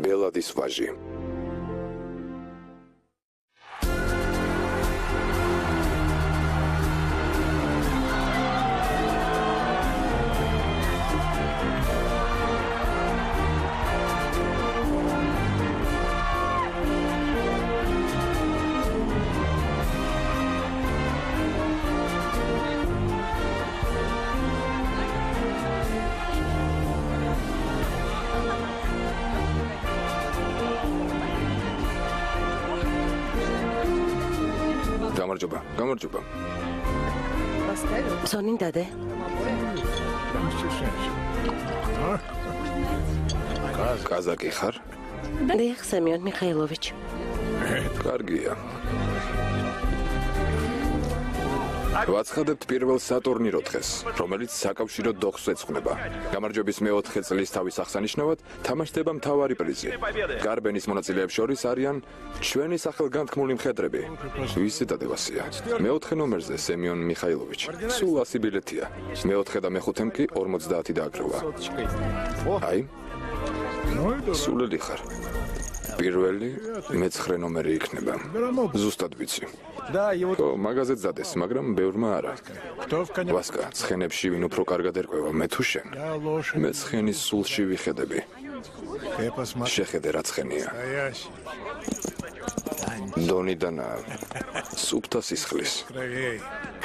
ბელადის ვაჟი. გამარჯობა. სონინდადე. კაზაკი ხარ? დიახ, სემიონ მიხაილოვიჩი. კარგია. ვაცხადებთ პირველ სატურნირო დღეს, რომელიც საკავშირო დოხს ეძღვნება. გამარჯვების მეოთხე წლის თავის აღსანიშნავად თამაშდება მთავარი პრიზი. გარბენის მონაწილეებს შორის არიან ჩვენი სახელგანთქმული მხედრები. ვისი დადევასია? მეოთხე ნომერზე სემიონ მიხაილოვიჩი. სულ 100 ბილეთია. მეოთხე და მეხუთემ კი 50 დააგროვა. აი, სულელი ხარ. პირველი მე-9 ნომერი იქნება. ზუსტად ვიცი. მაგაზეც დადეს, მაგრამ ბევრმა არა. ვასკა, ცხენებში ვინ უფრო კარგად ერკვევა, მე თუ შენ? მე ცხენის სულში ვიხედები. შეხედე რა ცხენია. დონიდანა სუფთა სისხლის.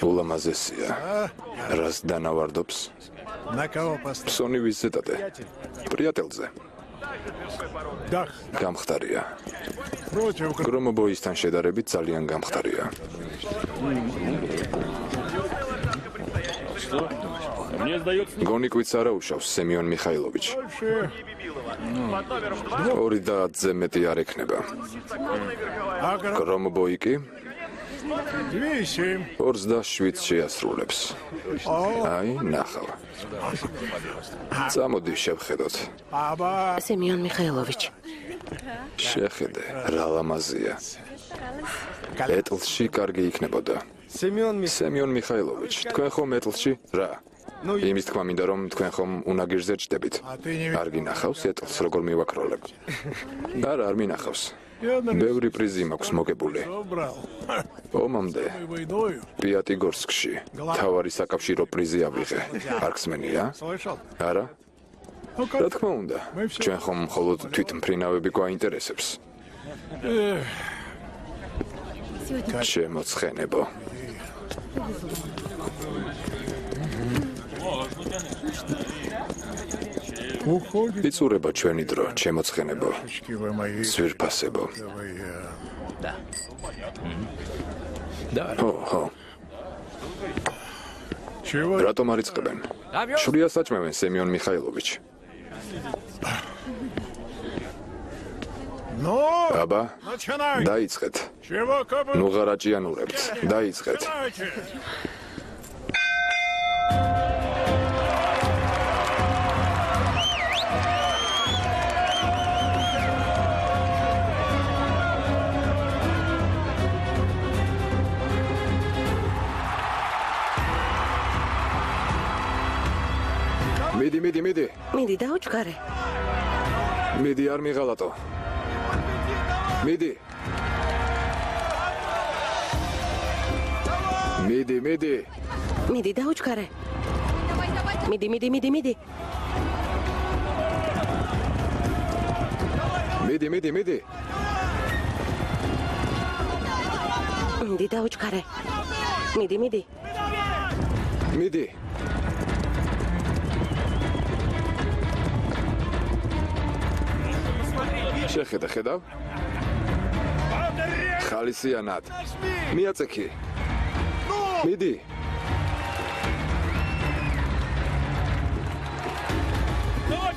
ულამაზესია. რას დანავარდობს? ფსონი ვიზზე დადე. პრიატელზე. გამხდარია. გრომობოისთან შედარებით ძალიან გამხდარია. გონიკვიც არა უშავს სემიონ მიხაილოვიჩი. 2-ზე მეტი არ ექნება. გრომობოი კი 27 შეასრულებს. აი, ნახავ. წამოდი შევხედოთ. სემიონ მიხაილოვიჩი. შეხედე, რა ლამაზია. ეტლში კარგი იქნებოდა. სემიონ მიხაილოვიჩი, თქვენ ხომ ეტლში? რა? იმის თქმა მინდა, რომ თქვენ ხომ უნაგირზე ჭდებით. არ გინახავს ეტლს როგორ მივაქროლებ? არა, არ მინახავს. ბევრი პრიზი მაქვს მოგებული. ომამდე პიატიგორსკში თავარი საკავშირო პრიზი ავიღე. არ გსმენია? არა? რა თქმა უნდა, ჩვენ ხომ მხოლოდ თვითმფრინავები გვაინტერესებს. შემოცხენებო. იწურება ჩვენი დრო, შემოცხენებო. სვირფასებო. ხო. რატომ არ იწყებენ? შვრიას აჭმევენ სემიონ მიხაილოვიჩი. აბა, დაიწყეთ. ნუ ღარაჭიანურებთ, დაიწყეთ. მიდი. მიდი დაუჩქარე. მიდი არ მიღალატო. მიდი. მიდი დაუჩქარე. მიდი. მიდი. მიდი დაუჩქარე. მიდი. შეხედე, ხედავ? ხალისიანად. მიაწექი. მიდი.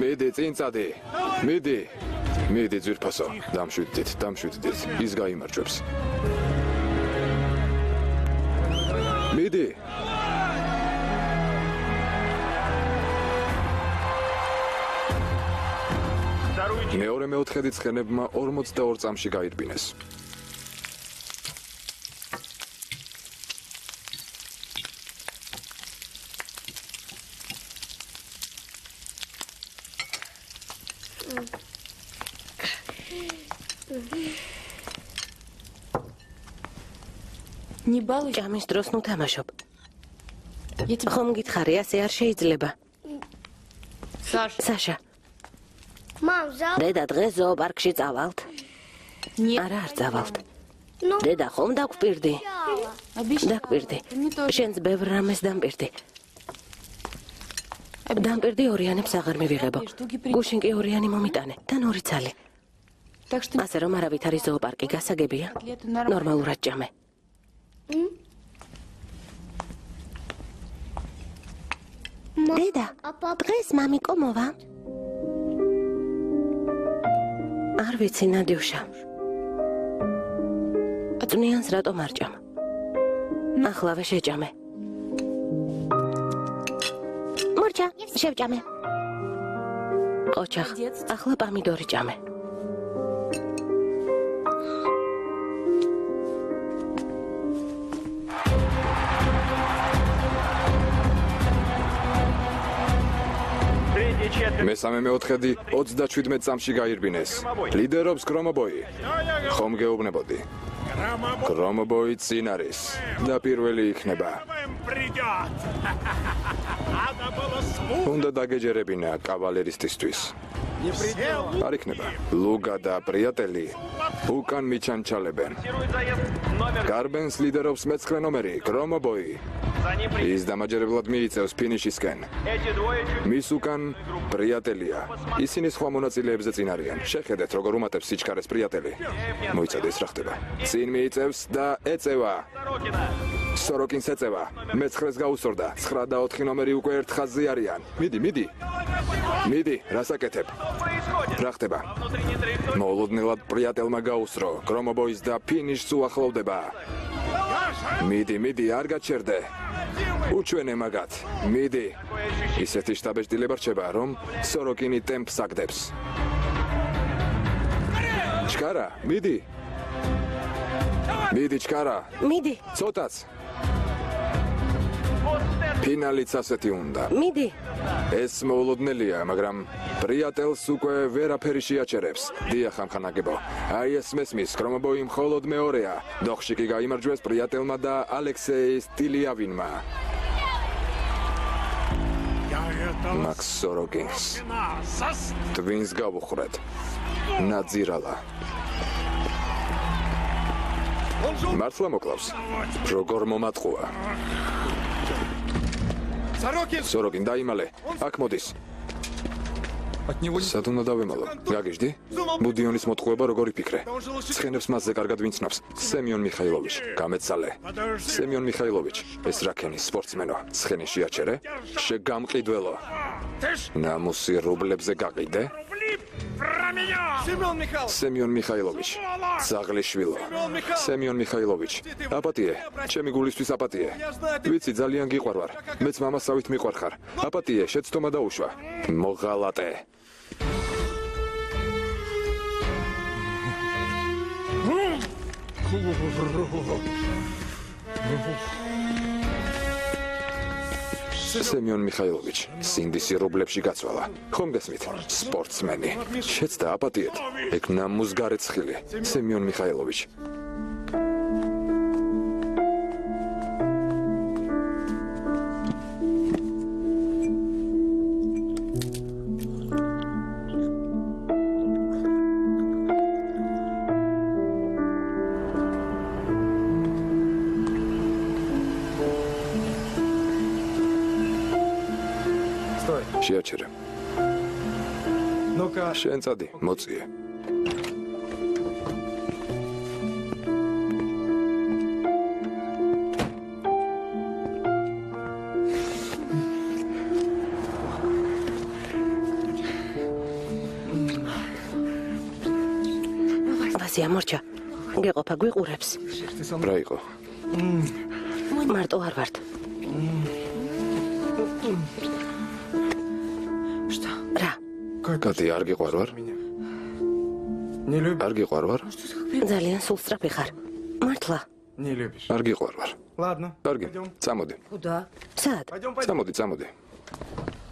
მიდი, წინწადი. მიდი, ძვირფასო. დამშვიდდით. ის გაიმარჯვებს. მიდი. მეორე მეოთხედი ცხენებმა 42 წამში გაირბინეს. Не балуй. ჭამის დროს ნუ თამაშობ. ხომ გითხარი, ასე არ შეიძლება. Саша. საშა, Мам, завтра. დედა დღეს ზოოპარკში წავალთ. Нет. არა, არ წავალთ. Ну, დედა ხომ დაგპირდი? Обещала. დაგპირდი. Мне тоже. შენს ბევრ რამეს დამპირდი. დამპირდი ორიანებს აღარ მივიღებო. გუშინ კი ორიანი მომიტანე. თან ორი ცალი. Так что ასე რომ არავით არის ზოოპარკი გასაგებია. котлету нормально. ნორმალურად ჭამე. დედა, а папа? დღეს მამიკო მოვა? არ ვიცი, ნადიუშა. წვნიანს რატომ არ ჭამ? ახლავე შეჭამე. მორჩა, შევჭამე. ოჩახ, ახლა პამიდორი ჭამე. მესამე მეოთხედი 37 წამში გაირბინეს. ლიდერობს კრომობოი. ხომ გეუბნებოდი? კრომობოი წინ არის და პირველი იქნება. უნდა დაგეჯერებინა კავალერისტისთვის. არ იქნება. ლუგა და პრიატელი უკან მიჩანჩალებენ. გარბენს ლიდერობს მე-9 ნომერი კრომობოი. ის დამაჯერებლად მიიწევს ფინიშისკენ. მის უკან პრიატელია. ისინი სხვა მონაწილეებზე წინ არიან. შეხედეთ, როგორ უმატებს სიჩქარეს პრიატელი. მოიცადე, რა ხდება. წინ მიიწევს და ეწევა. სოროკინს ეწევა. მე-9-ს გაუსწორდა. 9 და 4 ნომერი უკვე ერთ ხაზზე არიან. მიდი. მიდი, რას აკეთებ? რა ხდება? მოულოდნელად პრიატელმა გაუსწრო. კრომობოის და ფინიშს უახლოვდება. მიდი, არ გაჩერდე. უჩვენე მაგათ. მიდი. ისეთი შტაბეჭდილება რჩება, რომ სოროკინი ტემპს აგდებს. ჩქარა, მიდი. მიდი, ჩქარა. მიდი, ცოტაც. ფინალიც ასეთი უნდა. მიდი. ეს მოულოდნელია, მაგრამ პრიატელს უკვე ვერაფერი შეაჩერებს. დიახ, ამხანაგებო. აი ეს მესმის, კრომობოი მხოლოდ მეორეა. დოხში კი გაიმარჯვეს პრიატელმა და ალექსეი სტილიავინმა. მაქს სოროკინს. ტვინს გავუხრეთ. ნაძირალა. მართლა მოკლავს. როგორ მომატყუა. სოროკინ დაიმალე. აქ მოდის. სად უნდა დავემალო? გაგიჟდი? ბუდიონის მოტყუება როგორ იფიქრე? ცხენებს მასზე კარგად ვინცნობს. სემიონ მიხაილოვიჩ, გამეცალე. სემიონ მიხაილოვიჩ, ეს რაკენის სპორტსმენო. ცხენი შეაჩერე? შეგამყიდველო. ნამუსი რუბლებზე გაყიდე? სემიონ მიხაილოვიჩ, ზაღლიშვილო. სემიონ მიხაილოვიჩ, აპატიე, ჩემი გულისთვის აპატიე. ვიცი, ძალიან გიყვარვარ. მეც მამასავით მიყვარხარ. აპატიე, შეცდომა დაუშვა. მოღალატე. სემიონ მიხაილოვიჩ, სინდისი რუბლებში გაცვალა. ხომ გესმით? სპორტსმენი. შეცდა აპატიეთ. ეგ ნამუს გარეცხილი. სემიონ მიხაილოვიჩ. შეაჩერე. Ну-ка, შენ წადი, მოწიე. ვასია, მორჩა. გეყოფა გვიყურებს. რა იყო? მარტო არ ვართ. რა? კატი, არ გიყვარვარ? не любишь? არ გიყვარვარ? ძალიან სულსწრაფი ხარ. მართლა. Не любишь. არ გიყვარვარ. Ладно, კარგი, пойдем. წამოდი. სად? Пойдем. წამოდი.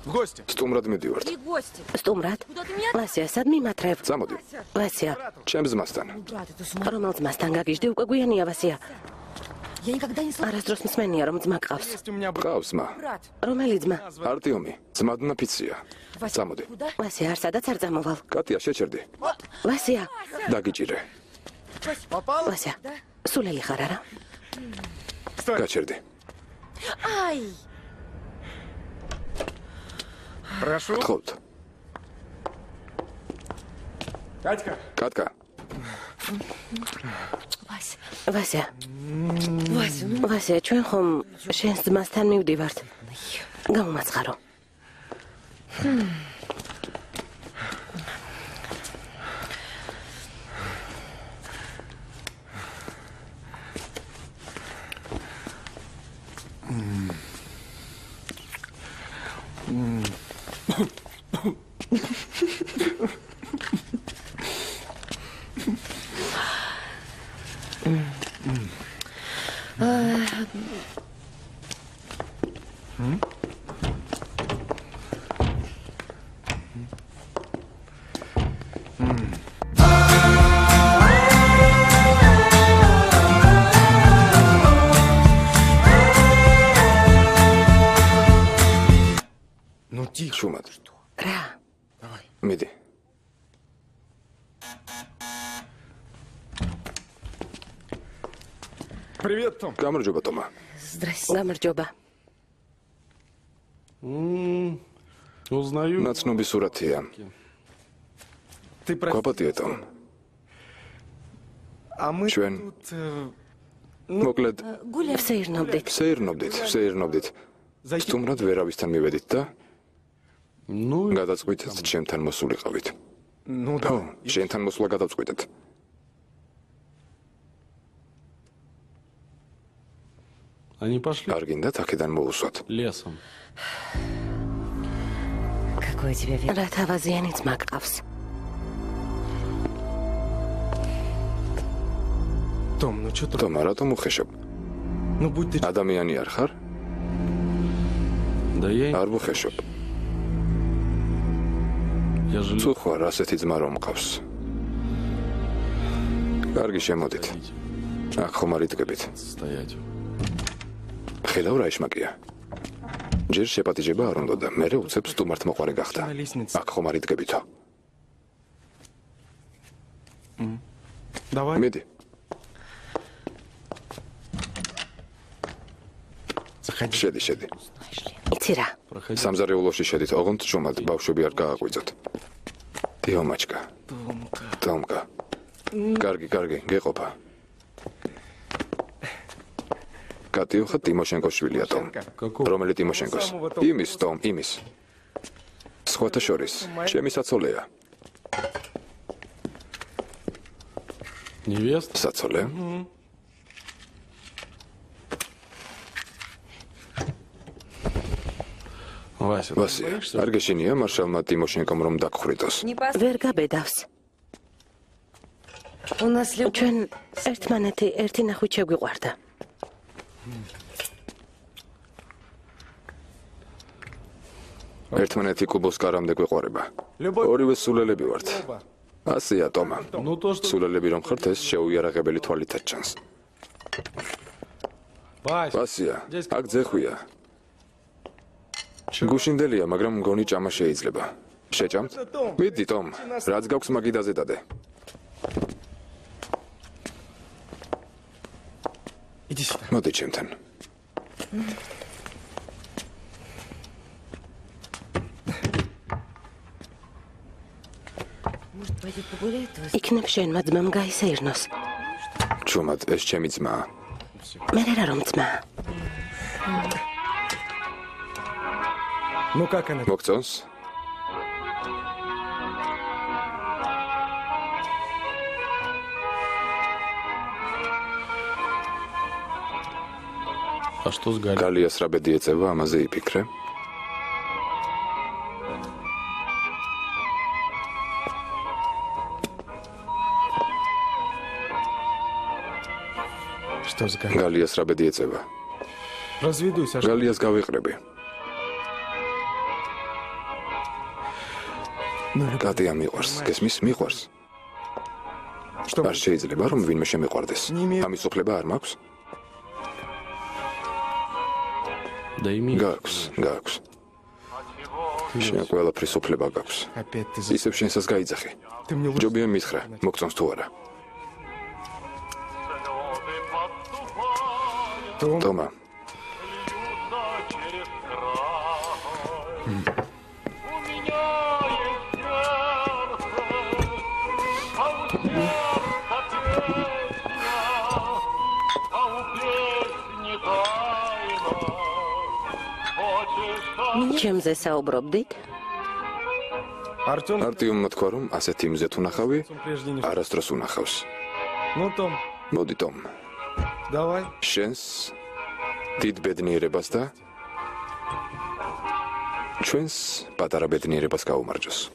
В гости. სტუმრად მივდივართ. И гости. სტუმრად? Куда ты меня? ვასია, სად მიმათრევ? წამოდი. ვასია, ჩემს ძმასთან. Брат, ты с ума? რომელ ძმასთან გაგიჟდი? უკვე გვიანია, ვასია. Я никогда не слышала. არასდროს მსმენია, რომ ძმა გყავს. Есть у меня брат. ყავს ძმა. Брат. რომელი ძმა? არტიომი. ძმადნა ფიცია. Вася, წამოდი. куда? ვასია, არ სადაც არ წამოვალ. კატია, შეჭერდი. ვასია, დაგიჭირე. Попал? ვასია. სულელი ხარ არა? Стой. გაჭერდი. Ай! Прошу. გთხოვთ. Катька. კატკა, Вася. ვასია, Вася, ну ვასია, ჩვენ ხომ შენს ძმასთან მივდივართ. გაუმაცხარო. Ну тихо. შუმად. რა? მიდი. Привет, Том. გამარჯობა, ტომა. здрасте. გამარჯობა. Узнаю. ნაცნობი სურათია. Ты прости. გვაპატიე, ტომ. А мы Ჩვენ. тут... მოკლედ, Гуляй. ვსეირნობდით. ვსეირნობდით. Зайти. სტუმრად ვერავისთან მივედით და Ну, გადაწყვიტეთ ჩემთან მოსულიყავით. Ну ხო, да. შენთან მოსვლა გადაწყვიტეთ. они пошли არ გინდათ აქედან მოусვათ. лесом. Какой у тебя вид? რა თავაზიანი ძმა გყავს? Том, ну что ты... ტომა, რატომ უხეშობ? Ну будь ты... ადამიანი არ ხარ? Да я, არ ვუხეშობ. я же თუ ხარ ასეთი ძმა რომ მყავს. კარგი, შემოდით. აქ ხომ არ იდგებით. стоять. ხედავ რა ეშმაკია. ჯერ შეპატიჟება არ უნდა და მერე უცებ სტუმართ მოყარე გახდა. На лестнице. აქ ხომ არ იდგებითო. Давай. მიდი. Заходи. შედი. იცი რა? Проходи. სამზარეულოში შედით, ოღონდ ჭუმად ბავშვები არ გააყვიძოთ. დიომაჩკა. ტომკა. კარგი, გეყოფა. კატიო ხა ტიმოშენკოს შვილია, ტომ. Какого? რომელი ტიმოშენკოს? იმის, ტომ, იმის. სხვათა შორის, ჩემი საცოლეა. Невеста? საცოლე? Вася, ვასია, არ გეშინია მარშალმა ტიმოშენკომ რომ დაგხვრიტოს. Не пос... ვერ გაბედავს. У нас любовь. ჩვენ ერთმანეთი ერთი ნახვით შეგვიყვარდა. ერთმანეთი კუბოს კარამდე გვეყარება. Любовь. ორივე სულელები ვართ. ასია, ტომა. ну то, что... სულელები რომ ხართ, ეს შეუიარაღებელი თვალითაც ჩანს. Вася, ვასია, აქ ძეხვია. გუშინდელია, მაგრამ მგონი ჭამა შეიძლება. შეჭამთ? მიდი, ტომ, რაც გაქვს მაგიდაზე დადე. Иди сюда. მოდი ჩემთან. Может, пойдет погуляет? იქნებ შენმა ძმამ გაისეირნოს. ჭუმად, ეს ჩემი ძმაა. მე რა რომ ძმა? Ну как она? მოგწონს? а что с Галей? გალიას რა ბედი ეწევა, ამაზე იფიქრე? Что с Галей? გალიას რა ბედი ეწევა? Разведусь, а что? გალიას გავიყრები. კატია მიყვარს, გესმის, მიყვარს. არ შეიძლება რომ ვინმე შემიყვარდეს. ამის უფლება არ მაქვს? Да и мне. გაქვს. შენ ყველაფრის უფლება გაქვს. Опять ты ისევ შენსაც გაიძახი. Ты мне лучше... ჯობია მითხრა, მოგწონს თუ არა. Тома. ჩემზე საუბრობდით? Артём, არტიუმმა თქვა რომ ასეთი მზეთ უნახავი прежде не... არასდროს უნახავს. Ну, Том, მოდი ტომ, давай. შენს დიდ ბედნიერებას და ჩვენს პატარა ბედნიერებას გაუმარჯოს.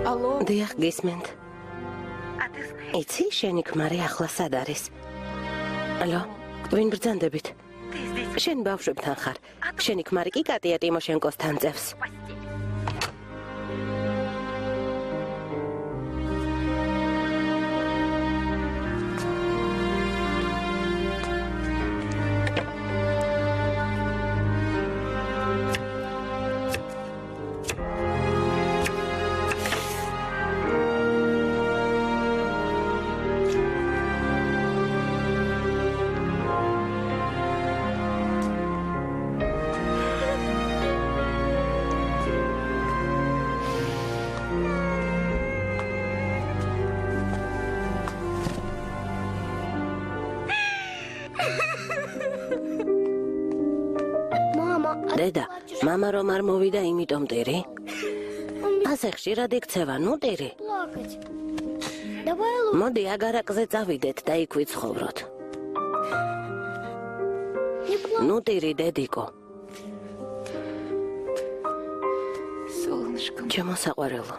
Алло, დიახ, გისმენთ. იცი, შენი ქმარი ახლა სად არის? ალო, ვინ ბრძანდებით? შენ ბავშვებთან ხარ. შენი ქმარი კი კატია ტიმოშენკოსთან წევს. Мама, დედა, მამა რომ არ მოვიდა, იმიტომ ტირი? ასე ხშირად იქცევა, ნუ ტირი. плакать. Давай лучше. მოდი აგარაკზე წავიდეთ და იქ ვიცხოვროთ. Не плачь. ნუ ტირი, დედიკო. солнышко, ჩემო საყვარელო.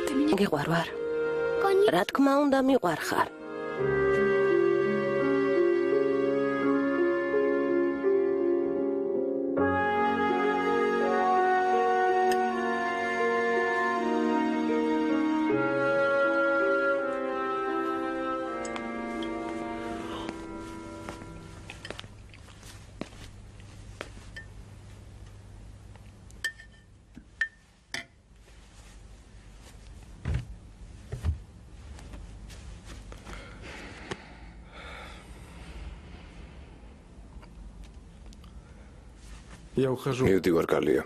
ты меня გიყვარ ვარ? Конечно. რა თქმა უნდა მიყვარ ხარ. Я ухожу. მივდივარ კალია.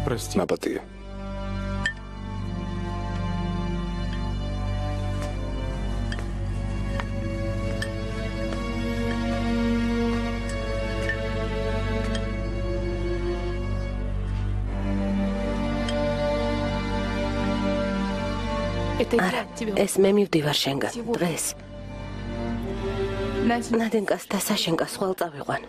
Прости. ნაპატია. это არა, я тебя ეს მე მივდივარ შენგან. დღეს Настя, ნადენკას და საშენკას ხვალ წავიყვან.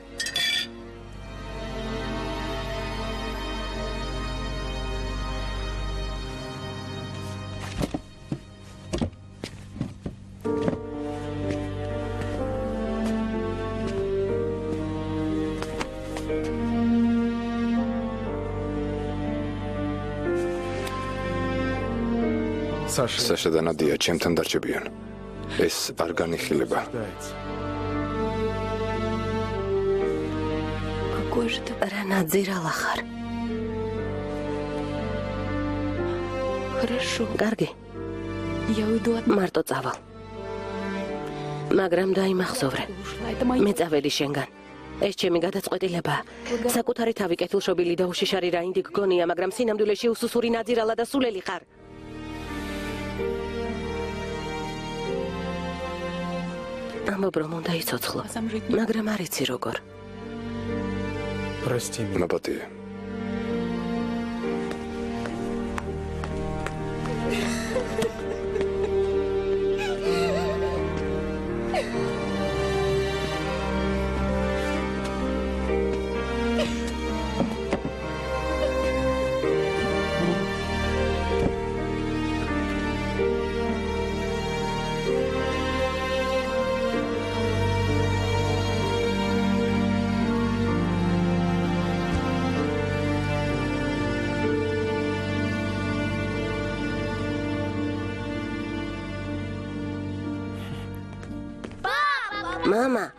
Саша. საშა და ნადია ჩემთან დარჩებიან. ეს არ განიხილება. Дается. какой же ты რა ნაძირალა ხარ? хорошо. კარგი, Я уйду от მარტო წავალ. მაგრამ დაიმახსოვრე. ушла. Это моя. მე წავედი შენგან. ეს ჩემი გადაწყვეტილებაა. საკუთარი თავი კეთილშობილი და უშიშარი რაინდი გგონია, მაგრამ სინამდვილეში უსუსური ნაძირალა და სულელი ხარ. ამბობ რომ უნდა იცოცხლო, მაგრამ არ იცი როგორ. Прости меня. მაპატია.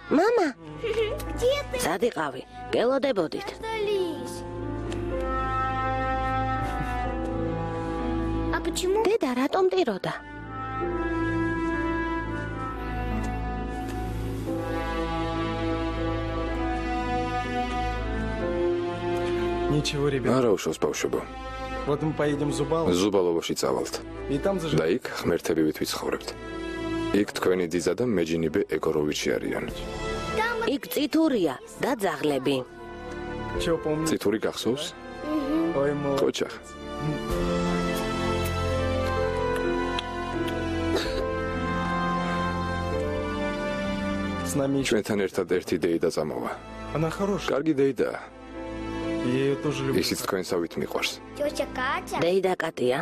Мама, Где ты? სადიყავი? გელოდებოდით. Дались. А почему? დედა რატომ ტიროდა? Ничего, ребят. არა უშავს ბავშვებო. Вот мы поедем в Зубалово, ზუბალოვოში წავალთ. и там და заживем. იქ ღმერთებივით ვიცხოვრებთ. იქ თქვენი დიზა და მეჯინიბე ეგოროვიჩი არიან. იქ წითურია და ძაღლები. Чего помню? ციტური გახსოვს? Ой, мол. ოჩახ. С нами еще. ჩვენთან ერთად ერთი დეიდა წამოვა. Она хорошая. კარგი დეიდაა. Я ее тоже люблю. ისიც თქვენსავით მიყვარს. Тетя Катя? დეიდა კატია.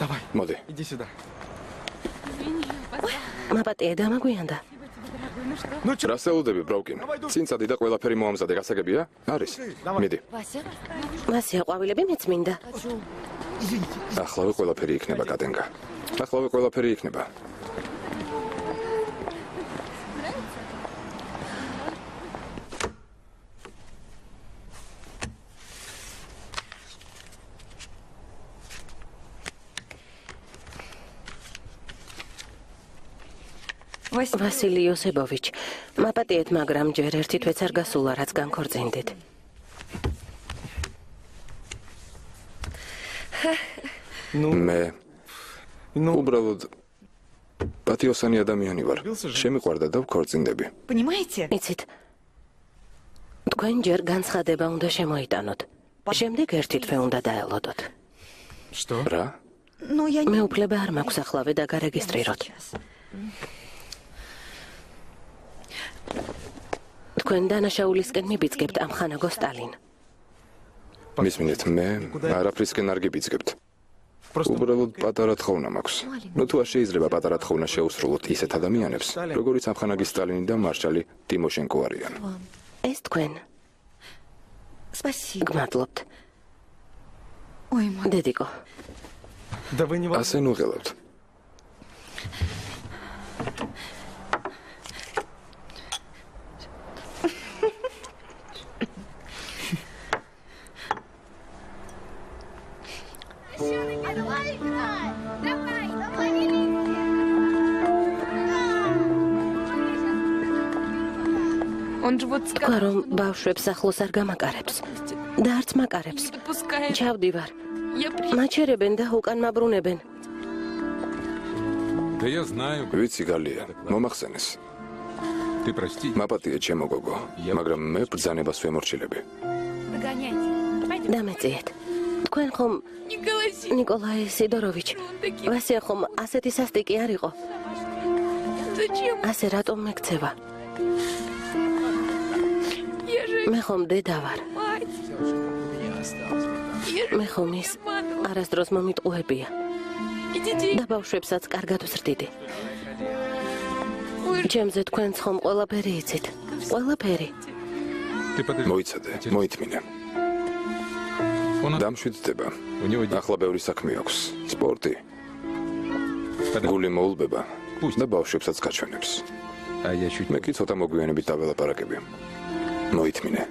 Давай, მოდი. иди сюда. მაპატია დამაგვიანდა. Ну что? რასელოდები ბროუკინ? წინ წადი და ყველაფერი მოამზადე, გასაგებია? არის. მიდი. მასია ყვავილები მეც მინდა. ახლავე ყველაფერი იქნება კატენკა. ახლავე ყველაფერი იქნება. ვასილი იოსებოვიჩ, მაპატიეთ, მაგრამ ჯერ ერთი თვეც არ გასულა, რაც განქორწინდით. მე Ну, უბრალოდ პატიოსანი ადამიანი ვარ. შემიყვარდა და ვქორწინდები. Понимаете? იცით, თქვენ ჯერ განცხადება უნდა შემოიტანოთ. შემდეგ ერთი თვე უნდა დაელოდოთ. что? რა? Ну, я მე не... უფლება არ მაქვს ახლავე და გარეგისტრიროთ. თქვენ დანაშაულისკენ მიბიძგებთ ამ ხანაგო სტალინ. მისმინეთ, მე არაფრისკენ არ გიბიძგებთ. Просто უბრალოდ პატარა თხოვნა მაქვს. ნუ თუ არ შეიძლება პატარა თხოვნა შეუსრულოთ ისეთ ადამიანებს, როგორიც ამხანაგის სტალინი და მარშალი ტიმოშენკო არიან. ეს თქვენ Спасибо. გმადლობთ. Ой, мама. დედიკო, да вы не вас. ასე ნუღელავთ. Давай играть! Давай, давай! Он же вот თქვა რომ ბავშვებს ახლოს არ გამაკარებს და არც მაკარებს. не подпускает. ჩავდივარ. Я приехала. მაჩერებენ და უკან მაბრუნებენ. Да я знаю. ვიცი გალია, მომახსენეს. Ты прости. მაპატია ჩემო გოგო, მაგრამ მე ბრძანებას ვემორჩილები. Догоняйте. დამეწიეთ. თქვენ ხომ Николай ნიკოლაი სიდოროვიჩ, ვასია ხომ ასეთი სასტიკი არ იყო? зачем? ასე რატომ მეკცევა? მე ხომ დედა ვარ. მე ხომ ის არასდროს მომიტყუებია. და ბავშვებსაც კარგად ვზრდიდი. ჩემზე თქვენც ხომ ყველაფერი იცით? ყველაფერი. მოიცადე, მოითმინე. დამშვიდდება. ახლა ბევრი საქმე აქვს. სპორტი. გული მოულბება და ბავშვებსაც გაჩვენებს. მე კი ცოტა მოგვიანებით დაველაპარაკები. მოითმინე.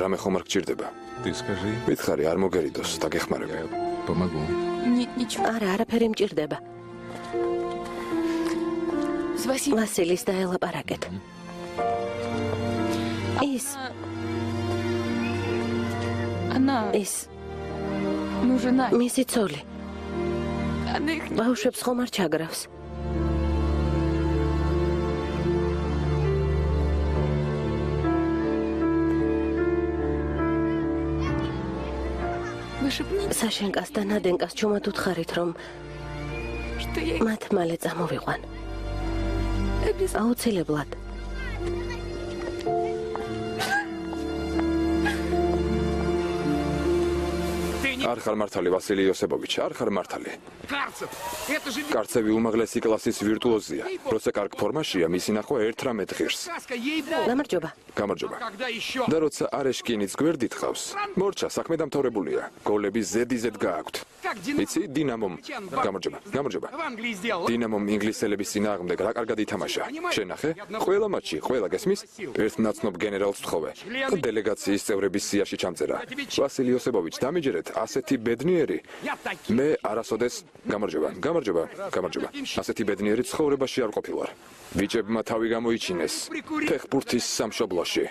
რამე ხომ არ გჭირდება? მითხარი, არ მოგერიდოს, დაგეხმარები. არა, არაფერი მჭირდება. ვასილის დაელაპარაკეთ. ის მისი ცოლი. ბავშვებს ხომ არ ჩაგრავს. საშენკას და ნადენკას ჩუმად უთხარით, რომ მათ მალე წამოვიყვან. აუცილებლად. არ ხარ მართალი, ვასილი იოსებოვიჩი, არ ხარ მართალი. კარცევი უმაღლესი კლასის ვირტუოზია. როცა კარგ ფორმაშია, მისი ნახვა 11 ღირს. გამარჯობა. გამარჯობა. და როცა არეშკინიც გვერდით ხავს, მორჩა საქმე დამთავრებულია. გოლები ზედიზედ გააქვთ. იცი, დინამომ. გამარჯობა, გამარჯობა. დინამომ ინგლისელების წინააღმდეგ რა კარგად ითამაშა. შენახე? ყველა მატჩი, ყველა გესმის? ერთ ნაცნობ გენერალს თხოვე. და დელეგაციის წევრების სიაში ჩამწერა. ვასილი იოსებოვიჩ, დამიჯერეთ, ასეთი ბედნიერი. მე არასოდეს გამარჯობა, გამარჯობა, გამარჯობა. ასეთი ბედნიერი ცხოვრებაში არ ყოფილვარ. ბიჭებმა თავი გამოიჩინეს ფეხბურთის სამშობლოში.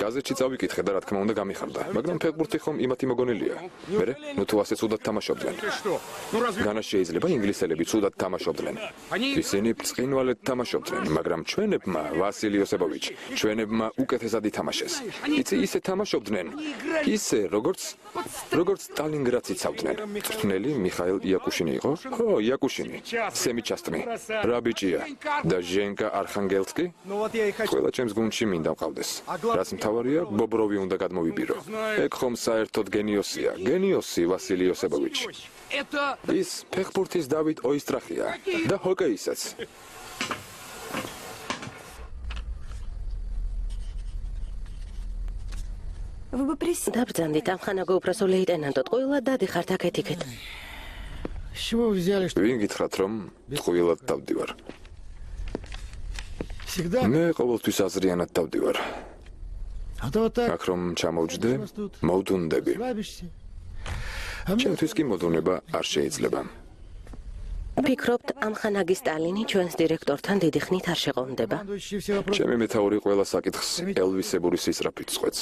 გაზეთში წავიკითხე და რა თქმა უნდა გამიხარდა, მაგრამ ფეხბურთი ხომ იმათი მოგონილია. მერე, ნუ თუ ასე ცუდად თამაშობდნენ. განა შეიძლება ინგლისელები ცუდად თამაშობდნენ. ისინი ბრწყინვალედ თამაშობდნენ, მაგრამ ჩვენებმა, ვასილი იოსებოვიჩ, ჩვენებმა უკეთესად ითამაშეს. იცი, ისე თამაშობდნენ, ისე როგორც სტალინგრადს იცავდნენ. წვრთნელი მიხაილ იაკუშინი იყო? ხო, იაკუშინი. სემიჩასტმი. რა ბიჭია? და ჟენკა არხანგელსკი? ყველა ჩემს გუნდში მინდა მყავდეს. რაც მთავარია, ბობროვი უნდა გადმოვიბირო. ეგ ხომ საერთოდ გენიოსია. გენიოსი ვასილი იოსებოვიჩ. ის ფეხბურთის დავით ოისტრახია და ჰოკეისაც. დაბრძანდით, ამხანაგო უბრალო ლეიტენანტო, ყველა დადიხართ აქეთ-იქეთ. ვინ გითხრათ, რომ ტყუილად დავდივარ? მე ყოველთვის აზრიანად დავდივარ. აქ რომ ჩამოვჯდე, მოვდუნდები. ჩემთვის კი მოდუნება არ შეიძლება. ფიქრობთ, ამხანაგი სტალინი ჩვენს დირექტორთან დიდი ხნით არ შეყოვნდება? ჩემი მეთაური ყველა საკითხს ელვისებური სისწრაფით წყვეტს.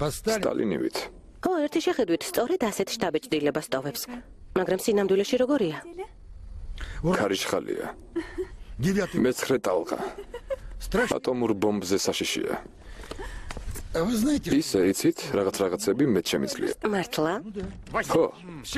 სტალინივით. ხო, ერთი შეხედვით სწორედ ასეთ შტაბეჭდილებას ტოვებს. მაგრამ სინამდვილეში როგორია? ქარიშხალია. მეცხრე ტალღა. ატომურ ბომბზე საშიშია. ისე იცით, რაღაცები მეც შემიძლია. მართლა? ხო,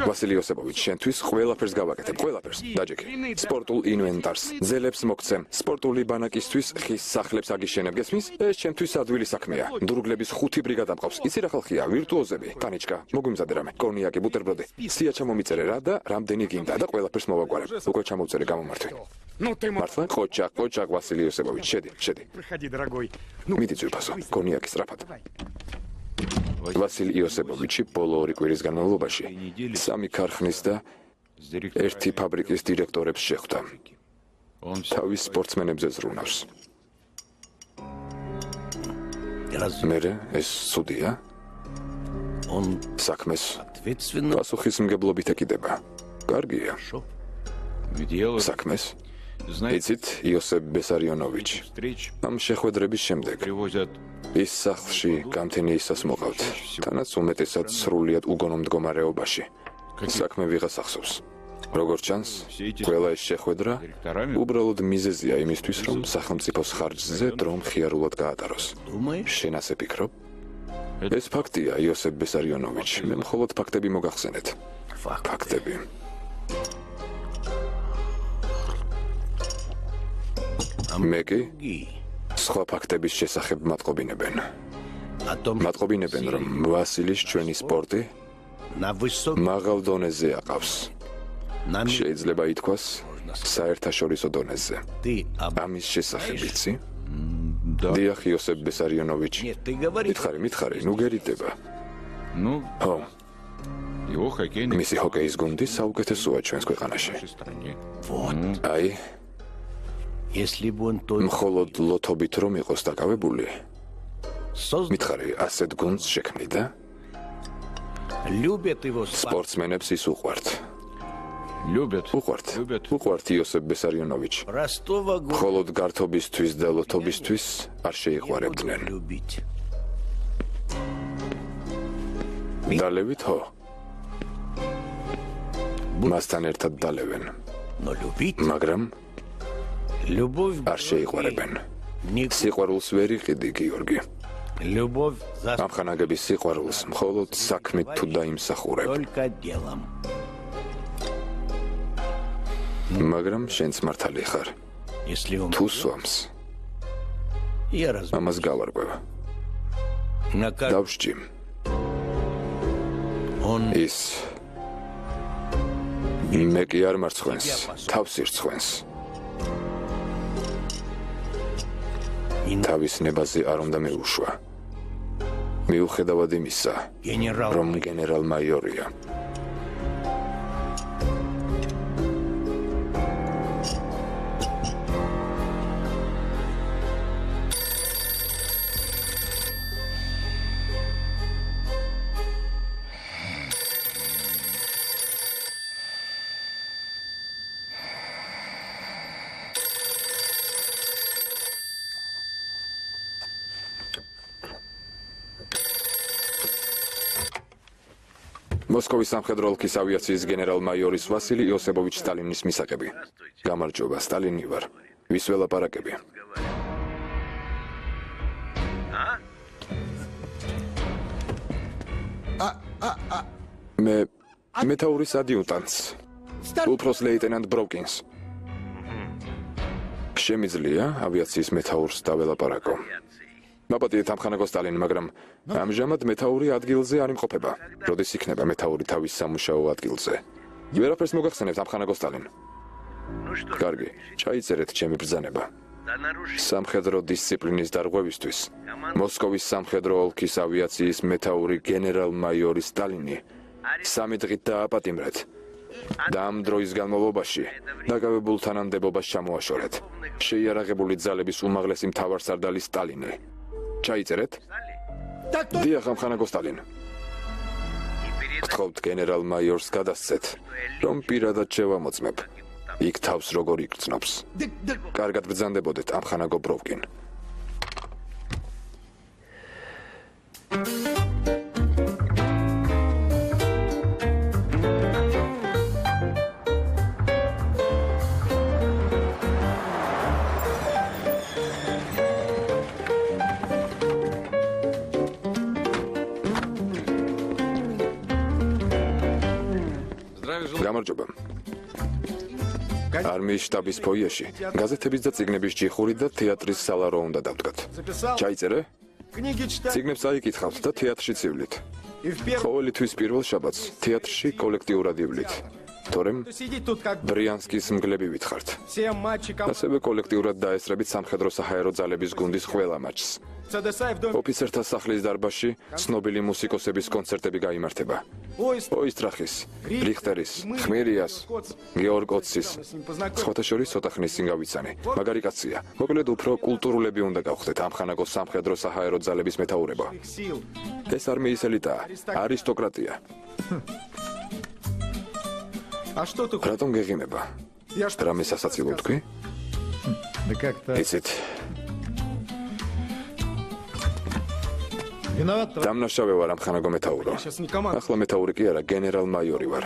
ვასილი იოსებოვიჩ, შენთვის ყველაფერს გავაკეთებ, ყველაფერს. დაჯექი. სპორტულ ინვენტარს, ძელებს მოგცემ, სპორტული ბანაკისთვის ხის სახლებს აგიშენებ, გესმის? ეს ჩემთვის ადვილი საქმეა. დურგლების 5 ბრიგადა მყავს. იცი რა ხალხია? ვირტუოზები. ტანიჩკა, მოგვიმზადე რამე. კონიაკი, ბუტერბროდი. სიაჩა მომიწერე რა და რამდენი გინდა და ყველაფერს მოვაგვარებ. უკვე ჩამოვწერე გამომართვი. მართლა? ყოჩაკ, ვასილი იოსებოვიჩ, შედი. მიდი ძვირფასო, კონიაკი სწრაფად. ვასილი იოსებოვიჩი ბოლო 2 კვირის განმავლობაში 3 ქარხნის და 1 ფაბრიკის დირექტორებს შეხვდა. თავის სპორტსმენებზე ზრუნავს. მერე ეს ცუდია? საქმეს პასუხისმგებლობით ეკიდება. კარგია. საქმეს? იცით, იოსებ ბესარიონოვიჩ, ამ შეხვედრების შემდეგ ის სახლში გამთენიისას მოყავთ, თანაც უმეტესად სრულიად უგონო მდგომარეობაში. საქმე ვიღას ახსოვს. როგორც ჩანს, ყველა ეს შეხვედრა უბრალოდ მიზეზია იმისთვის, რომ სახელმწიფოს ხარჯზე დრო მხიარულად გაატაროს. შენ ასე ფიქრობ? ეს ფაქტია, იოსებ ბესარიონოვიჩ, მე მხოლოდ ფაქტები მოგახსენეთ. ფაქტები. მე კი სხვა ფაქტების შესახებ მატყობინებენ. მატყობინებენ, რომ ვასილის ჩვენი სპორტი მაღალ დონეზე აყავს. შეიძლება ითქვას, საერთაშორისო დონეზე. ამის შესახებ იცი? დიახ, იოსებ ბესარიონოვიჩი. მითხარი, ნუ გერიდება. Ну, ხო, его хоккейный მისი ჰოკეის გუნდი საუკეთესოა ჩვენს ქვეყანაში. стране. აი, Если бы он только მხოლოდ ლოთობით რომ იყოს დაკავებული, მითხარი, ასეთ გუნდს შექმნიდა? любит его სპორტსმენებს ის უყვართ. Любят. უყვართ იოსებ ბესარიონოვიჩი. простого მხოლოდ გართობისთვის და ლოთობისთვის არ შეიყვარებდნენ. любить. დალევით ხო? მასთან ერთად დალევენ, Но любить მაგრამ любовь არ შეიყვარებენ. не სიყვარულს ვერ იყიდი, გიორგი. любовь за ამხანაგების სიყვარულს მხოლოდ საქმით თუ დაიმსახურებ, только делом. მაგრამ შენც მართალი ხარ. Если он თუ სვამს, я раз ამას გავარკვევ. на каждый დავსჯი, он ის მე კი არ მარცხვენს, თავს ირცხვენს. თავის ნებაზე არ უნდა მეუშვა. მიუხედავად იმისა, генерал რომ გენერალ-მაიორია. მოსკოვის სამხედრო ოლქის ავიაციის გენერალ-მაიორის ვასილი იოსებოვიჩ სტალინის მისაკები. გამარჯობა, სტალინი ვარ. ვის ველაპარაკები? მე მეთაურის ადიუტანტს. უფროს ლეიტენანტ ბროკინს. შემიძლია ავიაციის მეთაურს დაველაპარაკო. მაპატიეთ ამხანაგო სტალინი, მაგრამ ამჟამად მეთაური ადგილზე არ იმყოფება. როდის იქნება მეთაური თავის სამუშაო ადგილზე? ვერაფერს მოგახსენებთ ამხანაგო სტალინი. კარგი, ჩაიწერეთ ჩემი ბრძანება. სამხედრო დისციპლინის დარღვევისთვის მოსკოვის სამხედრო ოლქის ავიაციის მეთაური გენერალ-მაიორი სტალინი 3 დღით დააპატიმრეთ და ამ დროის განმავლობაში დაკავებულ თანამდებობას ჩამოაშორეთ. შეიარაღებული ძალების უმაღლესი მთავარსარდალი სტალინი. ჩაიწერეთ? დიახ, ამხანაგო სტალინი. გთხოვთ გენერალ-მაიორს გადასცეთ, რომ პირადად შევამოწმებ. იქ თავს როგორ იგრძნობს. კარგად ბრძანდებოდეთ, ამხანაგო ბროვკინ. გამარჯობა. არმიის შტაბის ფოიეში გაზეთების და წიგნების ჯიხური და თეატრის სალა რო უნდა დავდგათ. ჩაიწერე? წიგნებს აიკითხავთ და თეატრში ცივლით. ყოველი თვის პირველ შაბათს თეატრში კოლექტიურად ივლით. თორემ ბრიანსკის მგლები ვითხართ. ასევე კოლექტიურად დაესწრებით სამხედრო საჰაერო ძალების გუნდის ყველა მატჩს. ოფიცერთა სახლის დარბაზში ცნობილი მუსიკოსების კონცერტები გაიმართება. ოისტრახის, რიხტერის, ხმირიას, გეორგ ოცის, სხვათა შორის ცოტა ხნის წინ გავიცანი. მაგარი კაცია. მოკლედ უფრო კულტურულები უნდა გავხდეთ ამხანაგო სამხედრო საჰაერო ძალების მეთაურობა. ეს არმიის ელიტაა, არისტოკრატია. რატომ გეღიმება? რამე სასაცილო თქვი? იცით, დამნაშავე ვარ ამხანაგო მეთაურო. ახლა მეთაური კი არა, გენერალ-მაიორი ვარ.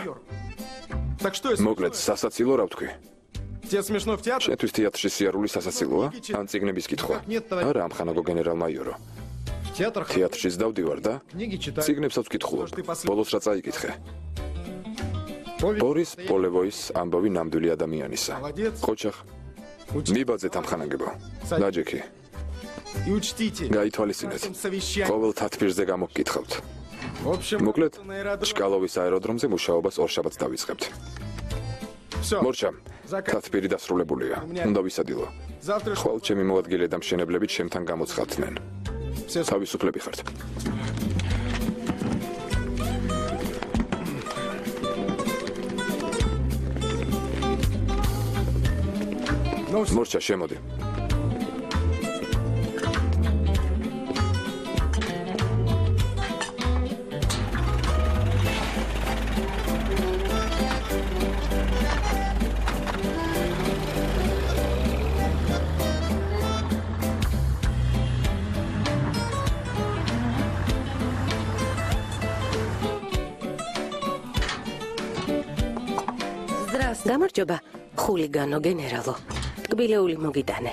მოკლედ, სასაცილო რა ვთქვი? შენთვის თეატრში სიარული სასაცილოა? ან წიგნების კითხვა? არა, ამხანაგო გენერალ-მაიორო. თეატრშიც დავდივარ და წიგნებსაც ვკითხულობ. ბოლოს რა წაიკითხე? ბორის პოლევოის ამბავი ნამდვილი ადამიანისა. ყოჩახ, მიბაძეთ ამხანაგებო. დაჯექი. И учтите. გაითვალისწინეთ. ყოველ თათბირზე გამოგკითხავთ. В общем, მოკლედ, на аэродром. ჩკალოვის აეროდრომზე მუშაობას ორშაბათს დავიწყებთ. Всё. მორჩა, თათბირი დასრულებულია. უნდა ვისადილო. Завтра ხვალ ჩემი მოადგილე და მშენებლებით ჩემთან გამოცხადდნენ. все თავისუფლები ხართ. მორჩა, შემოდი. გამარჯობა, ხულიგანო გენერალო. ტკბილეული მოგიტანე.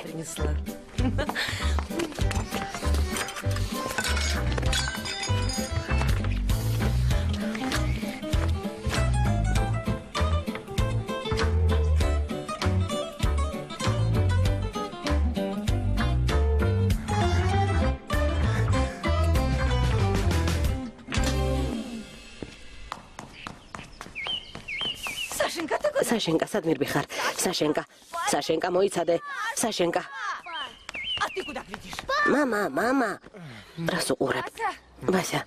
საშენკა, სად მირბიხარ? საშენკა, მოიცადე. საშენკა. მამა. რას უყურებ? ვასა.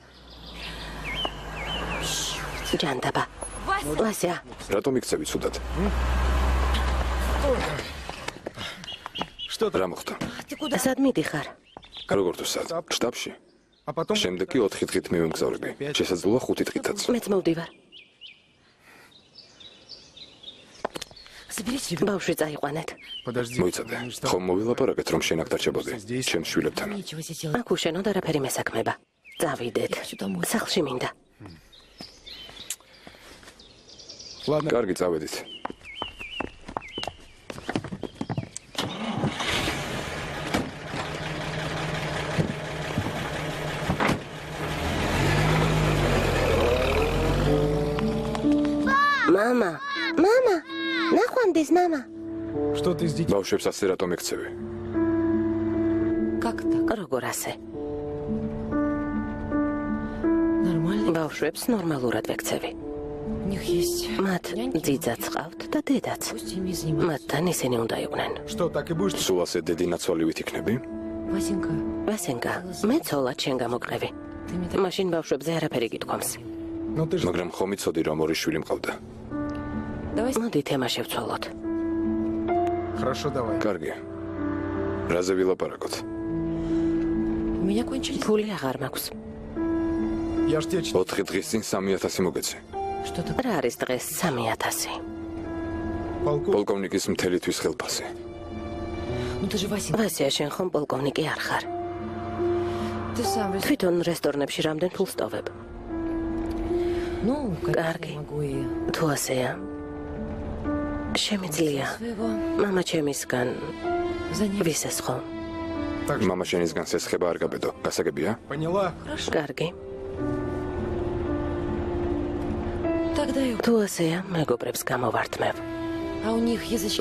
ჯანდაბა. ვასა. რატომ იქცევი ცუდად? Что там? რა მოხდა? სად მიდიხარ? როგორ თუ სად? შტაბში. А потом შემდეგ კი 4 დღით მივემგზავრები. შესაძლოა 5 დღითაც. მეც მოვდივარ. ბავშვი წაიყვანეთ. подожди. მოიცადე. ხომ მოვილაპარაკეთ რომ შენ აქ დარჩებოდი? ჩემ შვილებთან. აქ უშენოდ არაფერი მესაქმება. წავიდეთ. სახლში მინდა. Ладно. კარგი, წავედით. მამა. ნახვამდის, მამა. Что ты с детьми? ბავშვებს ასე რატომ ექცევი? როგორ ასე? ბავშვებს ნორმალურად ვექცევი. მათ ძიძაც ყავთ და დედაც. მათთან ისინი უნდა იყვნენ. Что, так и будешь? სულ ასე დედი ნაცვალივით იქნები? ვასენკა, მე ცოლად შენ გამოგყევი. მაშინ ბავშვებზე არაფერი გითქვამს. Ну ты же... მაგრამ ხომ იცოდი რომ ორი შვილი მყავდა? მოდი თემაში ვცვალოთ. Хорошо, давай. კარგი. რაზე ვილაპარაკოთ? ფული აღარ მაქვს. Я ж тебе 4 დღის წინ 3000 მოგეცი. რა არის დღეს 3000? полку. პოლკოვნიკის მთელი თვის ხელფასი. ვასია, შენ ხომ პოლკოვნიკი არ ხარ? თვითონ რესტორნებში რამდენ ფულს ტოვებ? კარგი. თუ ასეა, შემიძლია მამა ჩემისგან ვისეს ხომ? მამა შენისგან სესხება არ გაბედო. გასაგებია? Поняла? კარგი. თუ ასეა, მეგობრებს გამოვართმევ.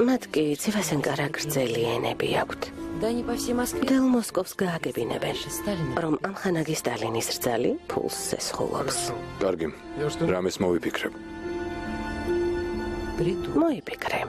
მათ კი ცივასენკა რა გრძელი ენები აქვთ. დელ მოსკოვს გააგებინებენ, რომ ამხანაგი სტალინის რძალი ფულს სესხულობს. კარგი. Я что? რამეს მოვიფიქრებ? მოიფიქრე.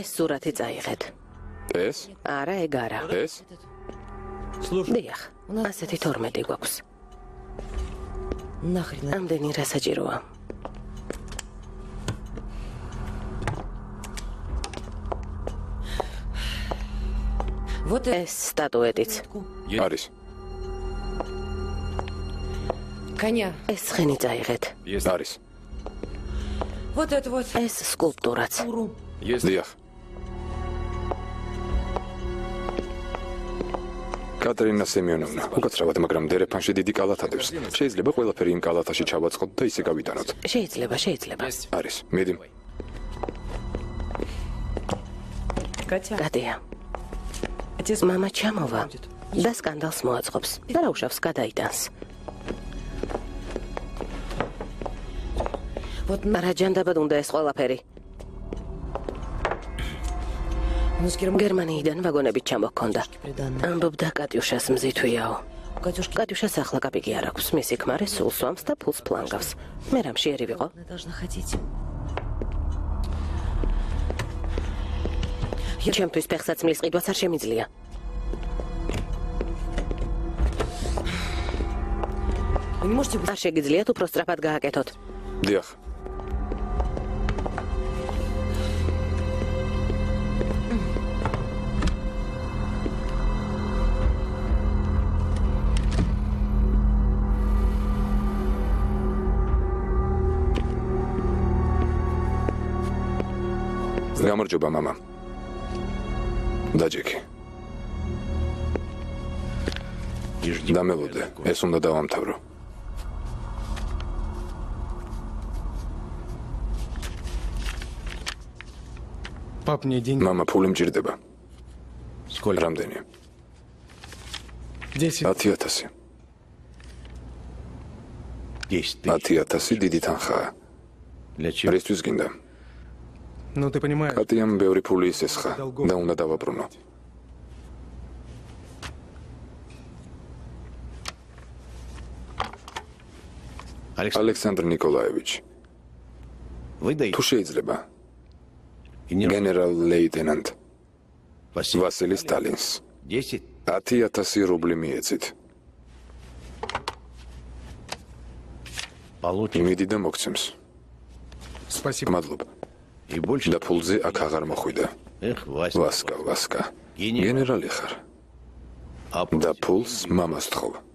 ეს სურათი წაიღეთ. ეს? არა, ეგ არა. ეს? დიახ, ასეთი 12 გვაქვს. ამდენი რა საჭიროა? ეს სტატუეტიც. არის. ეს ცხენი წაიღეთ. არის. ეს სკულპტურაც. დიახ. კატრინა სემიონოვნა, უკაცრავად, მაგრამ დერეფანში დიდი კალათ ადევს. შეიძლება ყველაფერი იმ კალათაში ჩავაწყოთ და ისე გავიტანოთ. შეიძლება. არის. მიდი. კატია. მამა ჩამოვა და სკანდალს მოაწყობს და რა უშავს გადაიტანს. რა ჯანდაბად უნდა ეს ყველაფერი? გერმანიიდან ვაგონებით ჩამოჰქონდა. ამბობდა კატიუშას მზითვიაო. კატიუშას ახლა კაპიკი არ აქვს. მისი ქმარი სულ სვამს და ფულს ფლანგავს. მე რა მშიერი ვიყო? ჩემთვის ფეხსაცმლის ყიდვაც არ შემიძლია. არ შეგიძლიათ უფრო სწრაფად გააკეთოთ. დიახ. გამარჯობა მამა. დაჯექი. დამელოდე, ეს უნდა დავამთავრო. Пап, мне деньги. მამა, ფული მჭირდება. Сколько? რამდენი? 10. 10,000. 10 тысяч. 10,000 დიდი თანხაა. Для чего? რისთვის გინდა? Ну, ты понимаешь. კატიამ ბევრი ფული ისესხა და უნდა დავაბრუნო. ალექსანდრ ნიკოლაევიჩ, Выдай. თუ შეიძლება, Генерал გენერალ-ლეიტენანტ Василий. ვასილი სტალინს 10. 10,000 რუბლი მიეცით. Получим. იმიდი და მოგცემს. Спасибо. მადლობა. И больше. და ფულზე აქ აღარ მოხვიდა. Эх, Вася. ვასკა. Генерал. გენერალი ხარ. А და ფულს მამას თხოვ.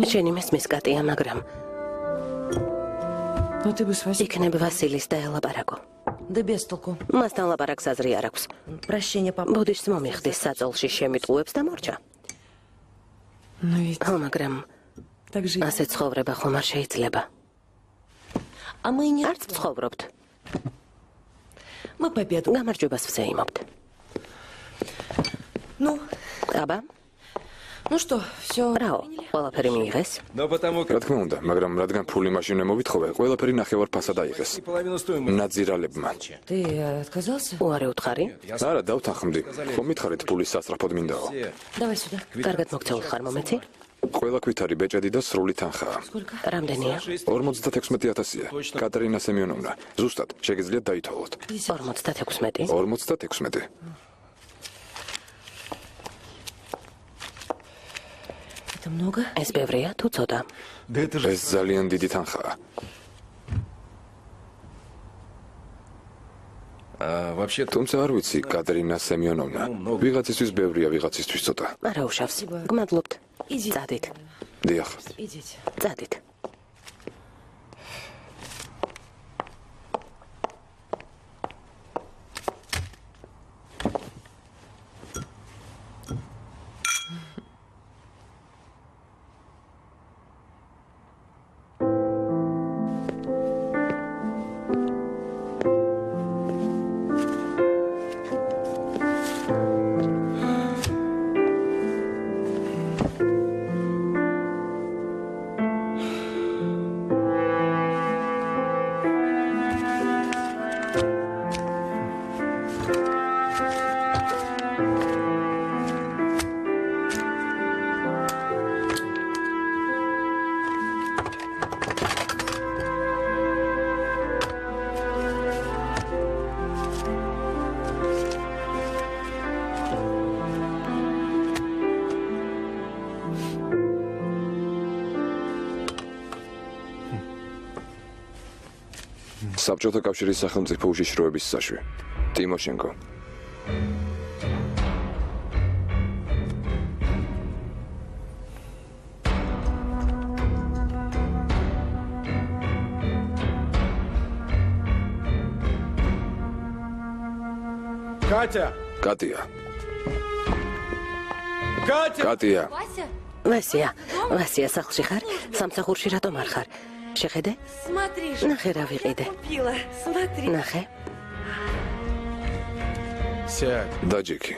შენი მესმის კატია, მაგრამ Ну ты бы с Васей. იქნებ ვასილის და ელაპარაკო. Да без толку. მასთან ლაპარაკს აზრი არ აქვს. Прощение, пап. ბუდიშს მომიხდის საწოლში შემიტყუებს და მორჩა. Но ведь მაგრამ так же. ასე ცხოვრება ხომ არ შეიძლება. А мы не... არც ცხოვრობთ. Мы победу. გამარჯვებას ვზეიმობთ. Ну, აბა, ну что, все. რაო, ყველაფერი მიიღეს? რა თქმა უნდა, მაგრამ რადგან ფული მაშინ მოვითხოვე, ყველაფერი ნახევარ ფასად აიღეს. ნაძირალებმა. Ты отказался? უარი უთხარი? არა, დავთანხმდი. ხომ მითხარით ფულის სასწრაფოდ მინდაო. Давай сюда. კარგად მოგწეულ ხარ, მომეცი? ყველა კვითარი ბეჭედი და სრული თანხაა. Сколько? რამდენია? 56,000-ია. კატერინა სემიონოვნა, ზუსტად, შეგიძლიათ დაითხოვოთ. 56. 56. Это много? ეს ბევრია თუ ცოტა? ეს ძალიან დიდი თანხაა. თუმცა არ ვიცი, კატერინა სემიონოვნა, ვიღაცისთვის ბევრია, ვიღაცისთვის ცოტა. არა უშავს. გმადლობთ. Иди. წადით. დიახ. Идите. წადით. საბჭოთა კავშირის სახელმწიფო უშიშროების საშვი. ტიმოშენკო. Катя! კატია. Катя! კატია. Вася? ვასია, სახლში ხარ? სამსახურში რატომ არ ხარ? შეხედე? Смотри, ნახე რა ვიყიდე. купила. Смотри. ნახე. Сядь. დაჯიქი.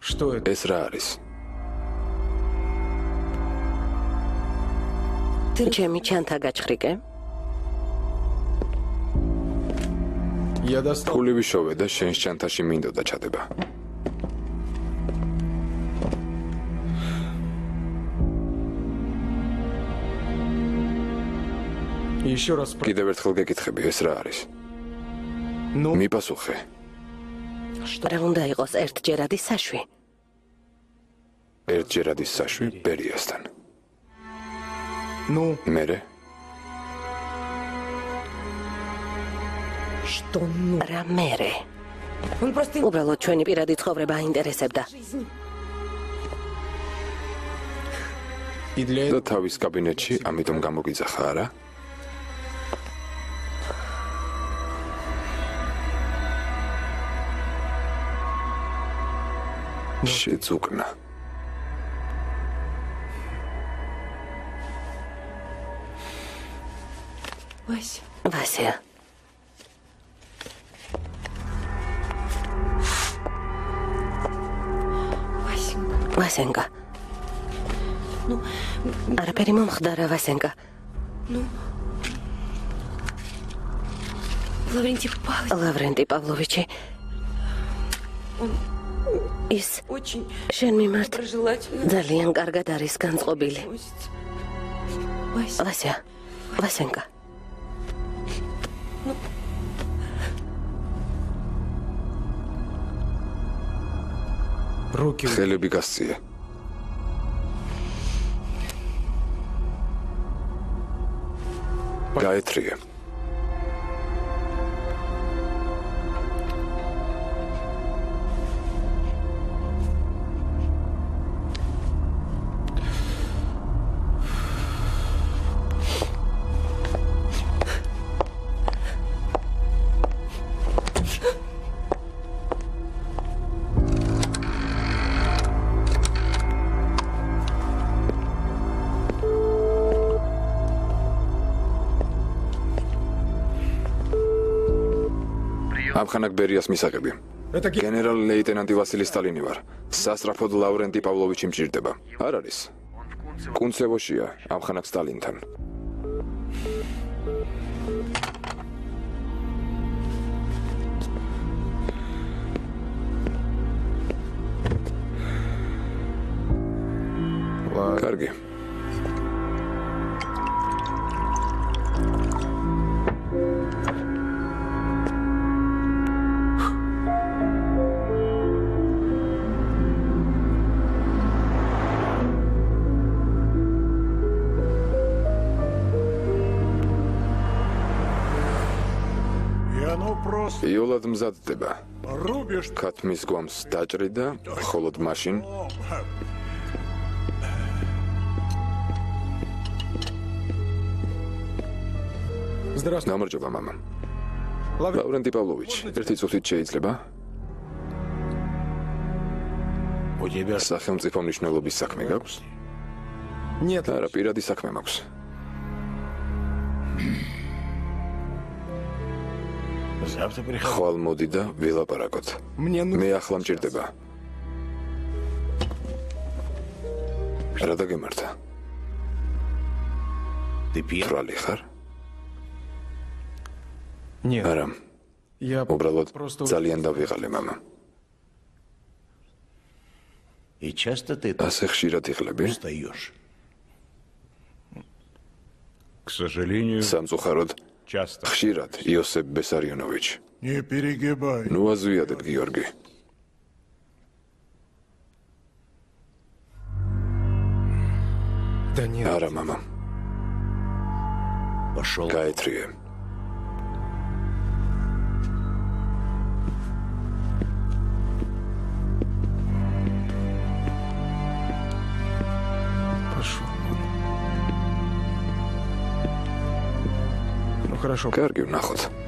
Что это? ეს რა არის? ჩემი ჩანთა გაჭხრიკე? Я достал. ფული ვიშოვე და შენს ჩანთაში მინდოდა ჩადება. Еще раз спрашиваю. კიდევ ერთხელ გეკითხები, ეს რა არის? Ну, მიპასუხე. რა უნდა იყოს ერთჯერადი საშვი? ერთჯერადი საშვი ბერიასთან. ну, მერე? Что ну? რა მერე? Он просто უბრალოდ ჩვენი პირადი ცხოვრება აინტერესებდა. и для და этого თავის კაბინეტში, ამიტომ გამოგიძახა, არა? შეწუკნა. Вася. ვასია, Васенька. ვასენკა. არაფერი მომხდარა, ვასენკა. Лаврентий Павлович ლავრენტი პავლოვიჩი. ის очень შენ მიმართ доброжелательно ძალიან კარგად არის განწყობილი. относится. Вася. ვასია, ვასენკა. руки ხელები გასწიე. გაეთრიე. ამხანაგ ბერიას მისაღები. Это გენერალ ლეიტენანტი ვასილი სტალინი ვარ. სასწრაფოდ ლავრენტი პავლოვიჩი მჭირდება. არ არის? კუნცევოშია, ამხანაგ სტალინთან. კარგი. იოლად მზადდება. ქათმის გვამს დაჭრი და მხოლოდ მაშინ Здравствуй. გამარჯობა მამა. Лаврентий. ლავრენტი პავლოვიჩი, ერთი წუთით შეიძლება? У тебя სახელმწიფო მნიშვნელობის საქმე გაქვს? Нет, არა, პირადი საქმე მაქვს. завтра приходи. ხვალ მოდი და ვილაპარაკოთ. мне მე нужно. ახლა მჭირდება. რა დაგემართა? Ты пьян? ბრალი ხარ? Нет, არა, я უბრალოდ просто... ძალიან დავიღალე მამა. И часто ты ასე ხშირად იღლები? устаешь? К сожалению, სამწუხაროდ часто. ხშირად იოსებ ბესარიონოვიჩი. Не перегибай. ნუ აზვიადებ გიორგი. Да нет, არა მამა, Пошел. გაეთრიე. пошел. Хорошо. კარგი, ვნახოთ.